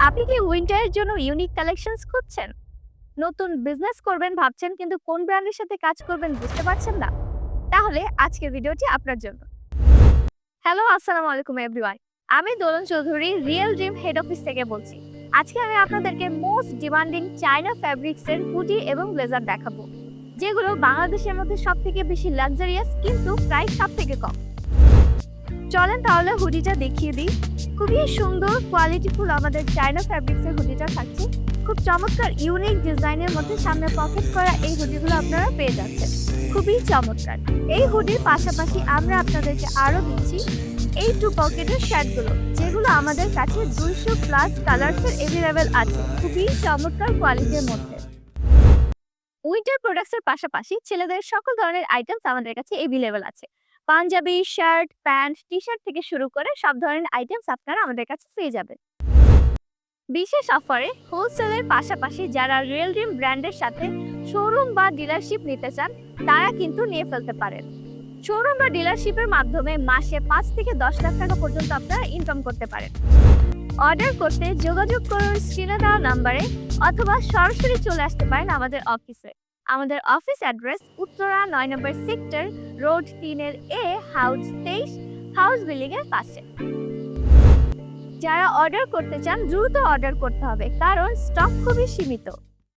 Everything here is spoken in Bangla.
আপনি কি উইন্টারের জন্য ইউনিক কালেকশনস খুঁজছেন? নতুন বিজনেস করবেন ভাবছেন কিন্তু কোন ব্র্যান্ডের সাথে কাজ করবেন বুঝতে পারছেন না? তাহলে আজকের ভিডিওটি আপনার জন্য। হ্যালো, আসসালামু আলাইকুম এভরিওয়ান। আমি Dolon Chowdhury real dream head office থেকে বলছি। আজকে আমি আপনাদেরকে মোস্ট ডিমান্ডিং চায়না ফ্যাব্রিক্স এর হুডি এবং ব্লেজার দেখাবো, যেগুলো বাংলাদেশের মধ্যে সবথেকে বেশি লাক্সারিয়াস কিন্তু প্রাইস সবথেকে কম। চলেন তাহলে হুডিটা দেখিয়ে দিই। খুবই সুন্দর কোয়ালিটিফুল আমাদের চায়না ফ্যাব্রিক্সের হুডিটা থাকছে। খুব চমৎকার ইউনিক ডিজাইনের মধ্যে সামনে পকেট করা এই হুডিগুলো আপনারা পেয়ে যাচ্ছেন। খুবই চমৎকার। এই হুডির পাশাপাশি আমরা আপনাদেরকে আরো দিচ্ছি এই টু পকেটের শার্টগুলো, যেগুলো আমাদের কাছে 200+ কালার্সের এভেলেবেল আছে, খুবই চমৎকার কোয়ালিটির মধ্যে। উইন্টার প্রোডাক্টসের পাশাপাশি ছেলেদের সকল ধরনের আইটেমস আমাদের কাছে এভেলেবেল আছে। পাঞ্জাবি, শার্ট, প্যান্ট, টি-শার্ট থেকে শুরু করে সব ধরনের আইটেমস আপনারা আমাদের কাছে পেয়ে যাবেন। বিশেষ অফারে হোলসেলের পাশাপাশি যারা রিয়েল ড্রিম ব্র্যান্ডের সাথে শোরুম বা ডিলারশিপ নিতে চান তারা কিন্তু নিয়ে ফেলতে পারেন। শোরুম বা ডিলারশিপের মাধ্যমে মাসে 5 থেকে 10 লাখ টাকা পর্যন্ত আপনারা ইনকাম করতে পারেন। অর্ডার করতে যোগাযোগ করুন স্ক্রিনে দেওয়া নাম্বারে অথবা সরাসরি চলে আসতে পারেন আমাদের অফিসে। আমাদের অফিস অ্যাড্রেস উত্তরা 9 নম্বর সেক্টর, রোড 3 এর এ, হাউস 23, হাউস বিল্ডিং এর পাশে। যারা অর্ডার করতে চান দ্রুত অর্ডার করতে হবে, কারণ স্টক খুবই সীমিত।